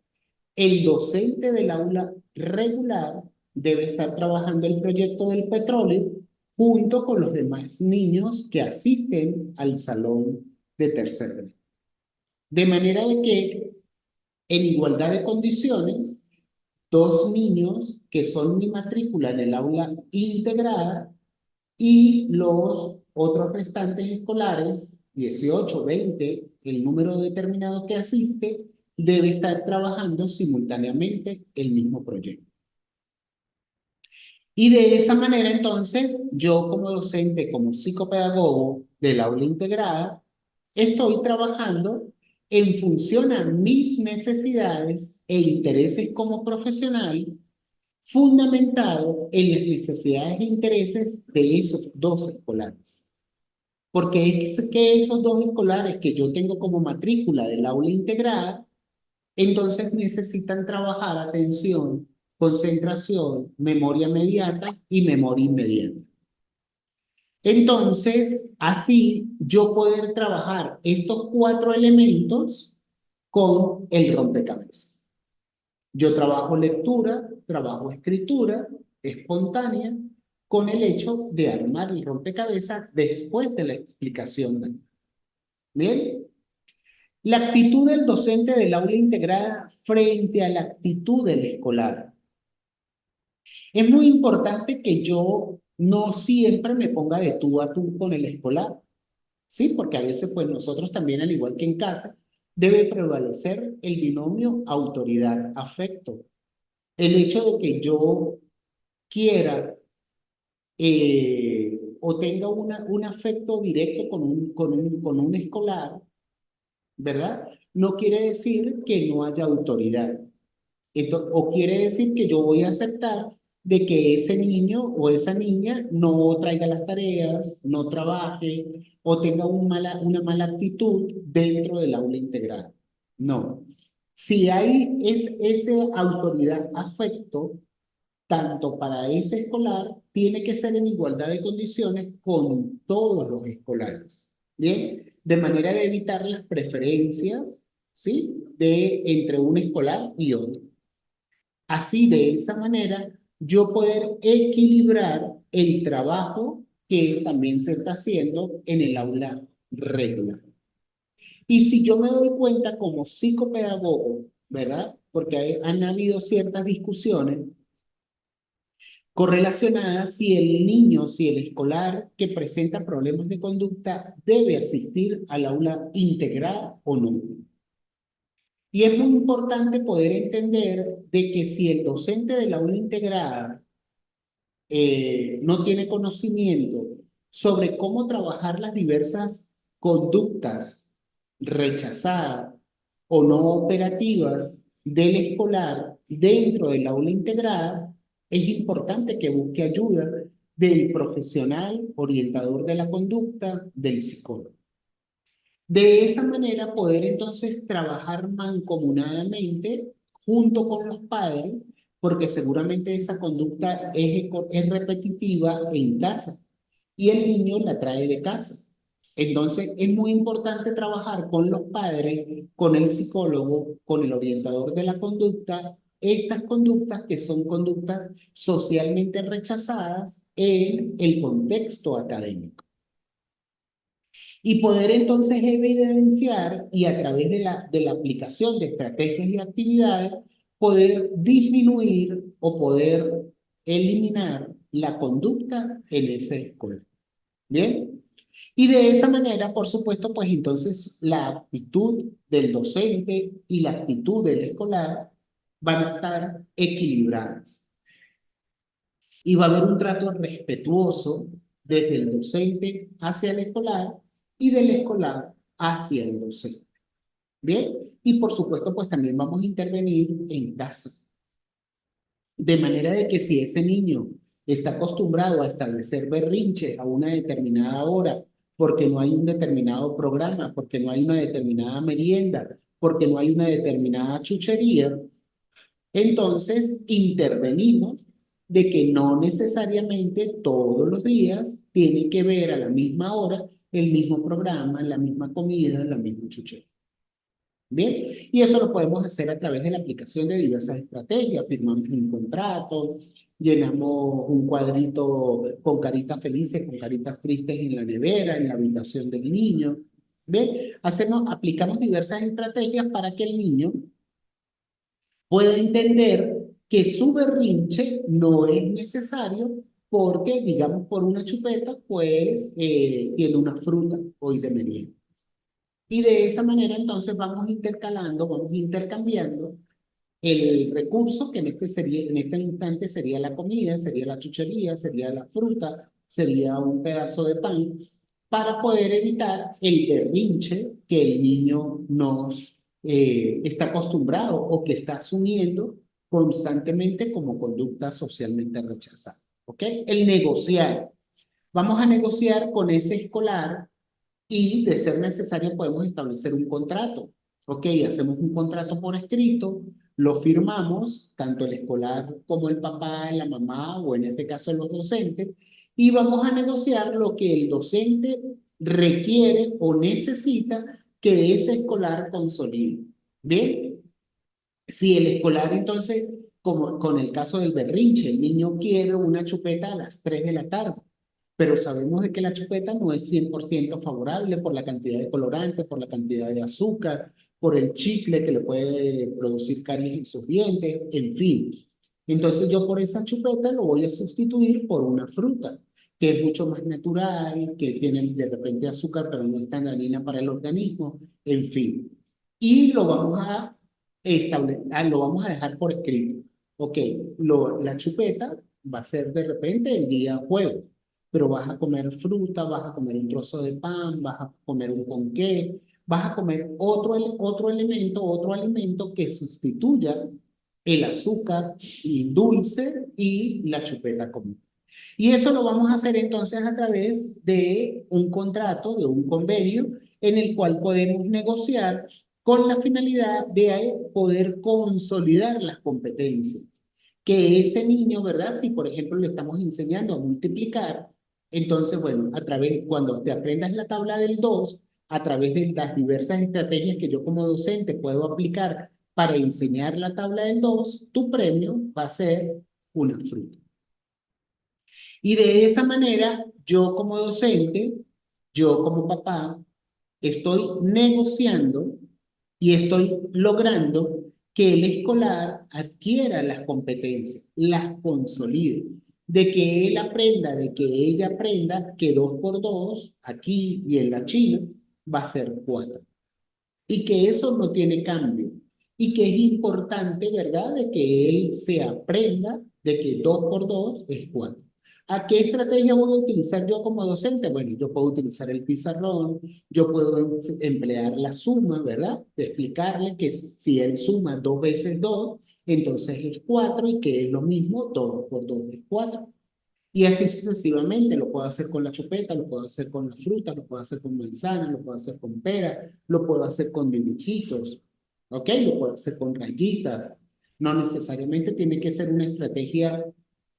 Speaker 1: el docente del aula regular debe estar trabajando el proyecto del petróleo junto con los demás niños que asisten al salón de tercer grado. De manera de que, en igualdad de condiciones, dos niños que son mi matrícula en el aula integrada y los otros restantes escolares, 18, 20, el número determinado que asiste, debe estar trabajando simultáneamente el mismo proyecto. Y de esa manera, entonces, yo como docente, como psicopedagogo del aula integrada, estoy trabajando en función a mis necesidades e intereses como profesional, fundamentado en las necesidades e intereses de esos dos escolares. Porque es que esos dos escolares que yo tengo como matrícula del aula integrada, entonces necesitan trabajar atención, concentración, memoria inmediata y memoria inmediata. Entonces, así yo poder trabajar estos cuatro elementos con el rompecabezas. Yo trabajo lectura, trabajo escritura espontánea con el hecho de armar el rompecabezas después de la explicación. Bien, la actitud del docente del aula integrada frente a la actitud del escolar. Es muy importante que yo no siempre me ponga de tú a tú con el escolar, ¿sí? Porque a veces, pues nosotros también, al igual que en casa, debe prevalecer el binomio autoridad-afecto. El hecho de que yo quiera o tenga un afecto directo con un escolar, ¿verdad? No quiere decir que no haya autoridad. O quiere decir que yo voy a aceptar de que ese niño o esa niña no traiga las tareas, no trabaje o tenga una mala actitud dentro del aula integral. No. Si hay esa autoridad afecto, tanto para ese escolar, tiene que ser en igualdad de condiciones con todos los escolares. Bien, de manera de evitar las preferencias, ¿sí? Entre un escolar y otro. Así, de esa manera, yo poder equilibrar el trabajo que también se está haciendo en el aula regular. Y si yo me doy cuenta como psicopedagogo, ¿verdad? Porque han habido ciertas discusiones correlacionadas si el niño, si el escolar que presenta problemas de conducta debe asistir al aula integrada o no. Y es muy importante poder entender de que si el docente del aula integrada no tiene conocimiento sobre cómo trabajar las diversas conductas rechazadas o no operativas del escolar dentro del aula integrada, es importante que busque ayuda del profesional orientador de la conducta, del psicólogo. De esa manera poder entonces trabajar mancomunadamente junto con los padres, porque seguramente esa conducta es repetitiva en casa y el niño la trae de casa. Entonces, es muy importante trabajar con los padres, con el psicólogo, con el orientador de la conducta, estas conductas que son conductas socialmente rechazadas en el contexto académico. Y poder entonces evidenciar y a través de la aplicación de estrategias y actividades, poder disminuir o poder eliminar la conducta en esa escuela. ¿Bien? Y de esa manera, por supuesto, pues entonces la actitud del docente y la actitud del escolar van a estar equilibradas. Y va a haber un trato respetuoso desde el docente hacia el escolar y del escolar hacia el docente. Bien, y por supuesto, pues también vamos a intervenir en casa. De manera de que si ese niño está acostumbrado a establecer berrinche a una determinada hora, porque no hay un determinado programa, porque no hay una determinada merienda, porque no hay una determinada chuchería, entonces intervenimos de que no necesariamente todos los días tiene que ver a la misma hora el mismo programa, la misma comida, la misma chuchería. Bien, y eso lo podemos hacer a través de la aplicación de diversas estrategias. Firmamos un contrato, llenamos un cuadrito con caritas felices, con caritas tristes en la nevera, en la habitación del niño. Bien, aplicamos diversas estrategias para que el niño pueda entender que su berrinche no es necesario porque, digamos, por una chupeta, pues tiene una fruta hoy de merienda. Y de esa manera entonces vamos intercalando, vamos intercambiando el recurso que en este instante sería la comida, sería la chuchería, sería la fruta, sería un pedazo de pan, para poder evitar el berrinche que el niño nos está acostumbrado o que está asumiendo constantemente como conducta socialmente rechazada. ¿Ok? El negociar. Vamos a negociar con ese escolar y de ser necesario podemos establecer un contrato. Ok, hacemos un contrato por escrito, lo firmamos, tanto el escolar como el papá, la mamá o en este caso los docentes, y vamos a negociar lo que el docente requiere o necesita que ese escolar consolide. Bien, si el escolar entonces, como con el caso del berrinche, el niño quiere una chupeta a las 3 de la tarde, pero sabemos de que la chupeta no es 100% favorable por la cantidad de colorante, por la cantidad de azúcar, por el chicle que le puede producir caries en sus dientes, en fin. Entonces yo por esa chupeta lo voy a sustituir por una fruta, que es mucho más natural, que tiene de repente azúcar, pero no es tan dañina para el organismo, en fin. Y lo vamos a dejar por escrito. Ok, la chupeta va a ser de repente el día jueves, pero vas a comer fruta, vas a comer un trozo de pan, vas a comer un ponqué, vas a comer otro elemento, otro alimento que sustituya el azúcar y dulce y la chupeta común. Y eso lo vamos a hacer entonces a través de un contrato, de un convenio, en el cual podemos negociar con la finalidad de poder consolidar las competencias. Que ese niño, ¿verdad? Si por ejemplo le estamos enseñando a multiplicar, entonces, bueno, cuando te aprendas la tabla del 2 a través de las diversas estrategias que yo como docente puedo aplicar para enseñar la tabla del 2 tu premio va a ser una fruta. Y de esa manera, yo como docente, yo como papá, estoy negociando y estoy logrando que el escolar adquiera las competencias, las consolide, de que él aprenda, de que ella aprenda que 2 por 2 aquí y en la China va a ser 4 y que eso no tiene cambio y que es importante, ¿verdad?, de que él se aprenda de que 2 por 2 es 4. ¿A qué estrategia voy a utilizar yo como docente? Bueno, yo puedo utilizar el pizarrón, yo puedo emplear la suma, ¿verdad? De explicarle que si él suma 2 veces 2, entonces es 4 y que es lo mismo, 2 por 2 es 4. Y así sucesivamente, lo puedo hacer con la chupeta, lo puedo hacer con la fruta, lo puedo hacer con manzana, lo puedo hacer con pera, lo puedo hacer con dibujitos, ¿ok? Lo puedo hacer con rayitas. No necesariamente tiene que ser una estrategia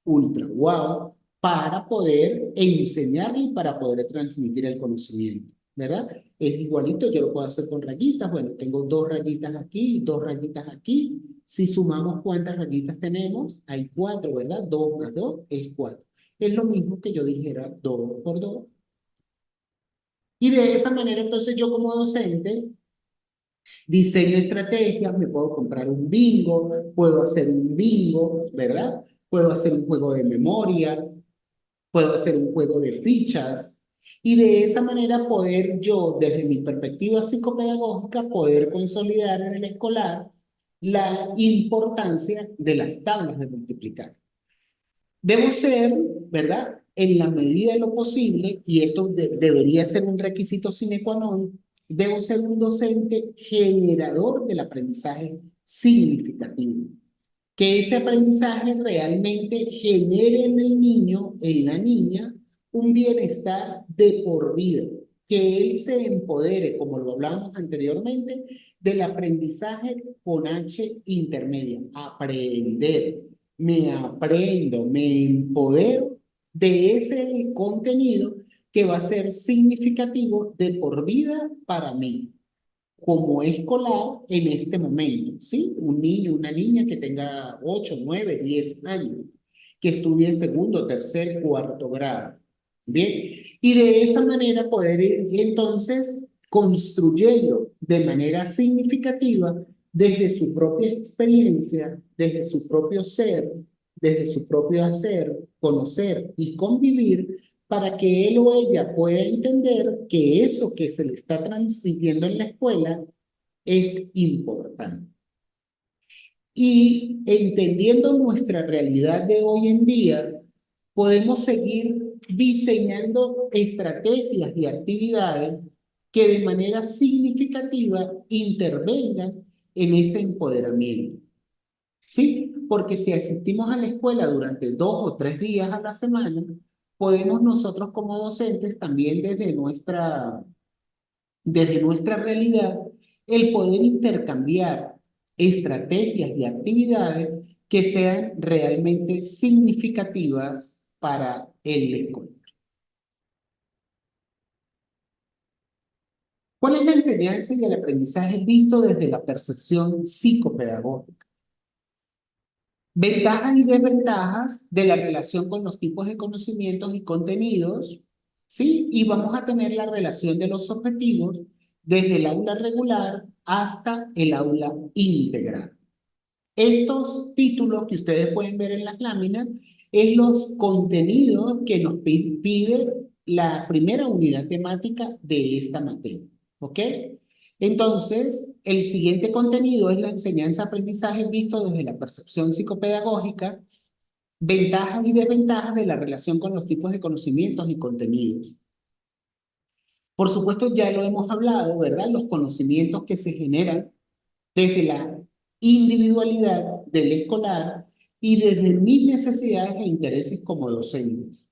Speaker 1: ultra wow para poder enseñarle y para poder transmitir el conocimiento. ¿verdad? Es igualito, yo lo puedo hacer con rayitas. Bueno, tengo dos rayitas aquí, dos rayitas aquí. Si sumamos cuántas rayitas tenemos, hay cuatro, ¿verdad? Dos más dos es cuatro. Es lo mismo que yo dijera dos por dos. Y de esa manera, entonces yo como docente diseño estrategias, me puedo comprar un bingo, puedo hacer un bingo, ¿verdad? Puedo hacer un juego de memoria, puedo hacer un juego de fichas y de esa manera poder yo, desde mi perspectiva psicopedagógica, poder consolidar en el escolar la importancia de las tablas de multiplicar. Debo ser, ¿verdad? En la medida de lo posible, y esto debería ser un requisito sine qua non, debo ser un docente generador del aprendizaje significativo. Que ese aprendizaje realmente genere en el niño, en la niña, un bienestar de por vida. Que él se empodere, como lo hablábamos anteriormente, del aprendizaje con H intermedia. Aprender. Me aprendo, me empodero de ese contenido que va a ser significativo de por vida para mí como escolar en este momento, ¿sí? Un niño, una niña que tenga 8, 9, 10 años, que estudie segundo, tercer, cuarto grado. Bien, y de esa manera poder ir entonces construyendo de manera significativa desde su propia experiencia, desde su propio ser, desde su propio hacer, conocer y convivir para que él o ella pueda entender que eso que se le está transmitiendo en la escuela es importante. Y entendiendo nuestra realidad de hoy en día, podemos seguir diseñando estrategias y actividades que de manera significativa intervengan en ese empoderamiento. ¿Sí? Porque si asistimos a la escuela durante 2 o 3 días a la semana, podemos nosotros como docentes también desde nuestra realidad, el poder intercambiar estrategias y actividades que sean realmente significativas para el escolar. ¿Cuál es la enseñanza y el aprendizaje visto desde la percepción psicopedagógica? Ventajas y desventajas de la relación con los tipos de conocimientos y contenidos, ¿sí? Y vamos a tener la relación de los objetivos desde el aula regular hasta el aula integral. Estos títulos que ustedes pueden ver en las láminas es los contenidos que nos pide la primera unidad temática de esta materia. ¿Ok? Entonces, el siguiente contenido es la enseñanza-aprendizaje visto desde la percepción psicopedagógica, ventajas y desventajas de la relación con los tipos de conocimientos y contenidos. Por supuesto, ya lo hemos hablado, ¿verdad? Los conocimientos que se generan desde la individualidad del escolar y desde mis necesidades e intereses como docentes.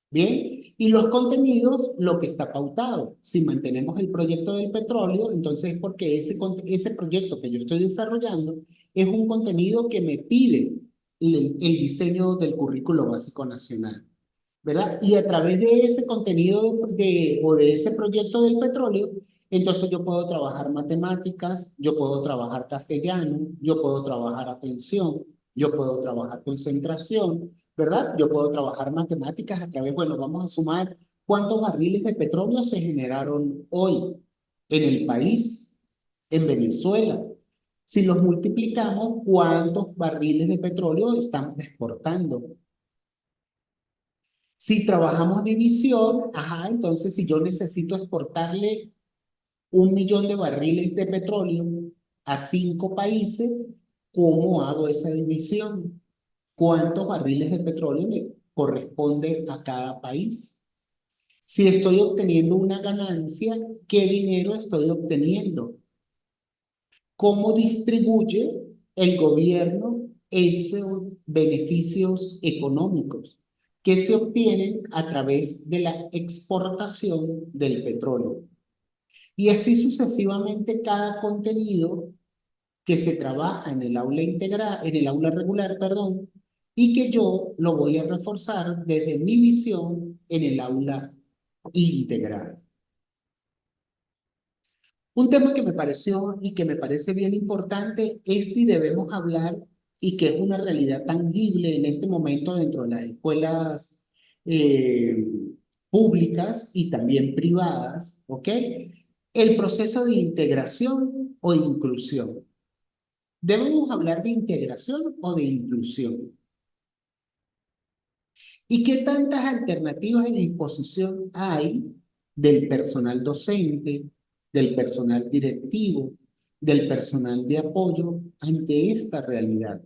Speaker 1: Bien, y los contenidos, lo que está pautado. Si mantenemos el proyecto del petróleo, entonces es porque ese proyecto que yo estoy desarrollando es un contenido que me pide el diseño del currículo básico nacional. ¿Verdad? Y a través de ese contenido o de ese proyecto del petróleo, entonces yo puedo trabajar matemáticas, yo puedo trabajar castellano, yo puedo trabajar atención, yo puedo trabajar concentración, ¿verdad? Yo puedo trabajar matemáticas a través, bueno, vamos a sumar cuántos barriles de petróleo se generaron hoy en el país, en Venezuela. Si los multiplicamos, ¿cuántos barriles de petróleo estamos exportando? Si trabajamos división, ajá, entonces si yo necesito exportarle 1 millón de barriles de petróleo a 5 países, ¿cómo hago esa división? ¿Cuántos barriles de petróleo le corresponde a cada país? Si estoy obteniendo una ganancia, ¿qué dinero estoy obteniendo? ¿Cómo distribuye el gobierno esos beneficios económicos que se obtienen a través de la exportación del petróleo? Y así sucesivamente cada contenido que se trabaja en el aula integral, en el aula regular, perdón, y que yo lo voy a reforzar desde mi visión en el aula integral. Un tema que me pareció y que me parece bien importante es si debemos hablar y que es una realidad tangible en este momento dentro de las escuelas eh, públicas y también privadas, ¿ok? El proceso de integración o inclusión. ¿Debemos hablar de integración o de inclusión? ¿Y qué tantas alternativas de disposición hay del personal docente, del personal directivo, del personal de apoyo ante esta realidad?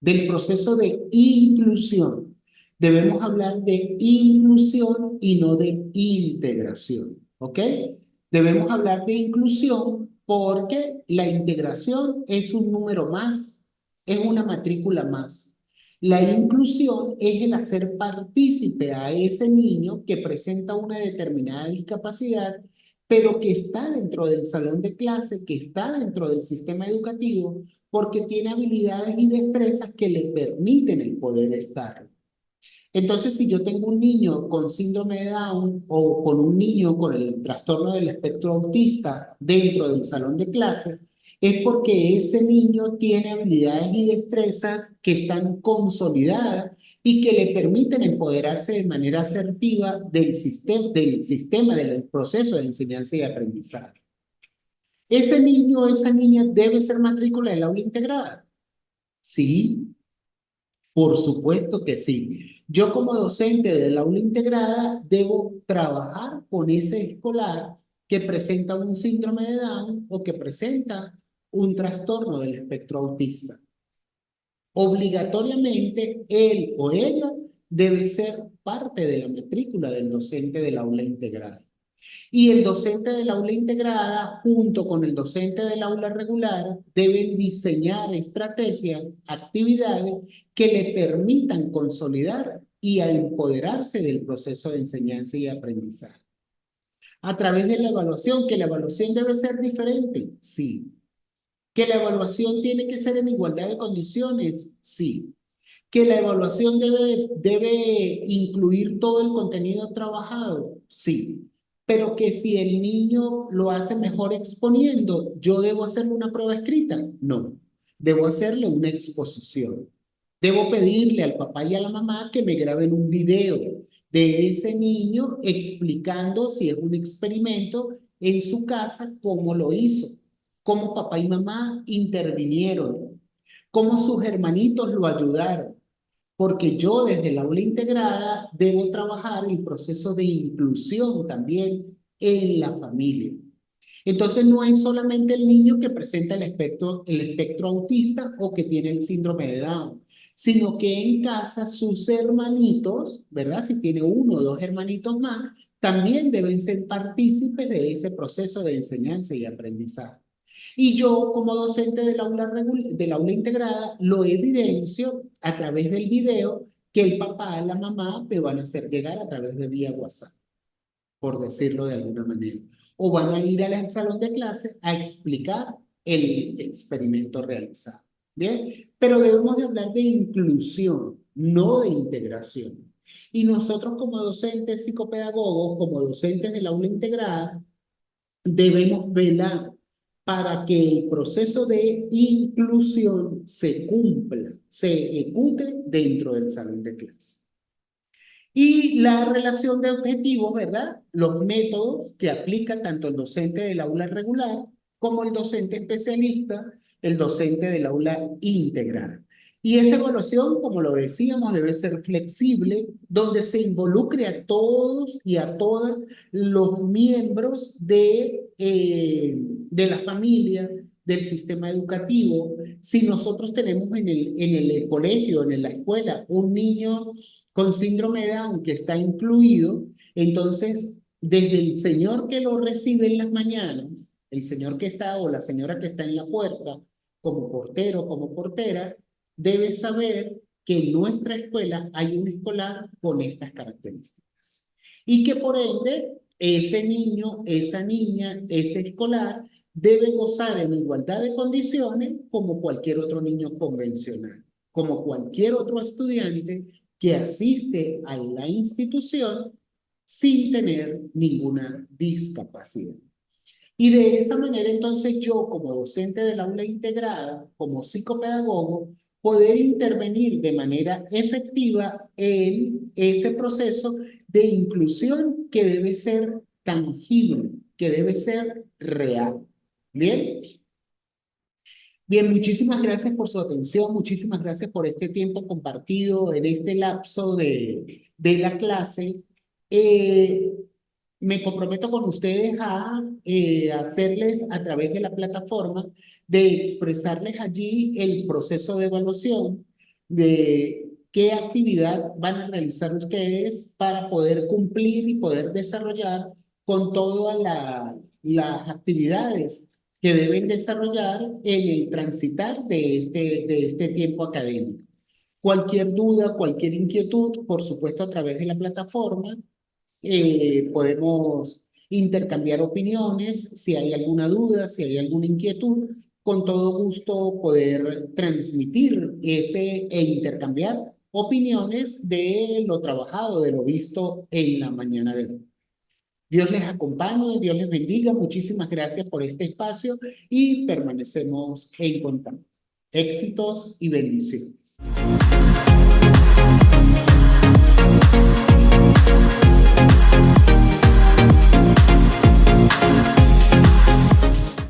Speaker 1: Del proceso de inclusión. Debemos hablar de inclusión y no de integración, ¿ok? Debemos hablar de inclusión porque la integración es un número más, es una matrícula más. La inclusión es el hacer partícipe a ese niño que presenta una determinada discapacidad, pero que está dentro del salón de clase, que está dentro del sistema educativo, porque tiene habilidades y destrezas que le permiten el poder estar. Entonces, si yo tengo un niño con síndrome de Down o con un niño con el trastorno del espectro autista dentro del salón de clase, es porque ese niño tiene habilidades y destrezas que están consolidadas y que le permiten empoderarse de manera asertiva del sistema del proceso de enseñanza y aprendizaje. ¿Ese niño o esa niña debe ser matrícula del aula integrada? Sí, por supuesto que sí. Yo como docente del aula integrada debo trabajar con ese escolar que presenta un síndrome de Down o que presenta un trastorno del espectro autista. Obligatoriamente él o ella debe ser parte de la matrícula del docente del aula integrada. Y el docente del aula integrada, junto con el docente del aula regular, deben diseñar estrategias, actividades que le permitan consolidar y a empoderarse del proceso de enseñanza y aprendizaje. A través de la evaluación, que la evaluación debe ser diferente, sí. Que la evaluación tiene que ser en igualdad de condiciones, sí. Que la evaluación debe incluir todo el contenido trabajado, sí. Pero que si el niño lo hace mejor exponiendo, ¿yo debo hacerle una prueba escrita? No. Debo hacerle una exposición. Debo pedirle al papá y a la mamá que me graben un video de ese niño explicando si es un experimento en su casa, cómo lo hizo, cómo papá y mamá intervinieron, cómo sus hermanitos lo ayudaron, porque yo desde el aula integrada debo trabajar el proceso de inclusión también en la familia. Entonces no es solamente el niño que presenta el espectro autista o que tiene el síndrome de Down, sino que en casa sus hermanitos, ¿verdad? Si tiene uno o dos hermanitos más, también deben ser partícipes de ese proceso de enseñanza y aprendizaje. Y yo, como docente del aula integrada, lo evidencio a través del video que el papá y la mamá me van a hacer llegar a través de vía WhatsApp, por decirlo de alguna manera. O van a ir al salón de clase a explicar el experimento realizado. ¿Bien? Pero debemos de hablar de inclusión, no de integración. Y nosotros como docentes psicopedagogos, como docentes del aula integrada, debemos velar para que el proceso de inclusión se cumpla, se ejecute dentro del salón de clase. Y la relación de objetivos, ¿verdad? Los métodos que aplica tanto el docente del aula regular como el docente especialista, el docente del aula integral. Y esa evaluación, como lo decíamos, debe ser flexible, donde se involucre a todos y a todas los miembros de la familia, del sistema educativo. Si nosotros tenemos en el colegio, en la escuela, un niño con síndrome de Down que está incluido, entonces desde el señor que lo recibe en las mañanas, el señor que está o la señora que está en la puerta, como portero, como portera, debe saber que en nuestra escuela hay un escolar con estas características. Y que por ende, ese niño, esa niña, ese escolar debe gozar en igualdad de condiciones como cualquier otro niño convencional, como cualquier otro estudiante que asiste a la institución sin tener ninguna discapacidad. Y de esa manera, entonces, yo como docente del aula integrada, como psicopedagogo, poder intervenir de manera efectiva en ese proceso de inclusión que debe ser tangible, que debe ser real. Bien, bien, muchísimas gracias por su atención, muchísimas gracias por este tiempo compartido en este lapso de la clase. Eh, Me comprometo con ustedes a hacerles a través de la plataforma, de expresarles allí el proceso de evaluación, de qué actividad van a realizar ustedes para poder cumplir y poder desarrollar con todas las actividades que deben desarrollar en el transitar de este tiempo académico. Cualquier duda, cualquier inquietud, por supuesto, a través de la plataforma, podemos intercambiar opiniones, si hay alguna duda, si hay alguna inquietud, con todo gusto poder transmitir ese e intercambiar opiniones de lo trabajado, de lo visto en la mañana de hoy. Dios les acompañe, Dios les bendiga. Muchísimas gracias por este espacio y permanecemos en contacto. Éxitos y bendiciones.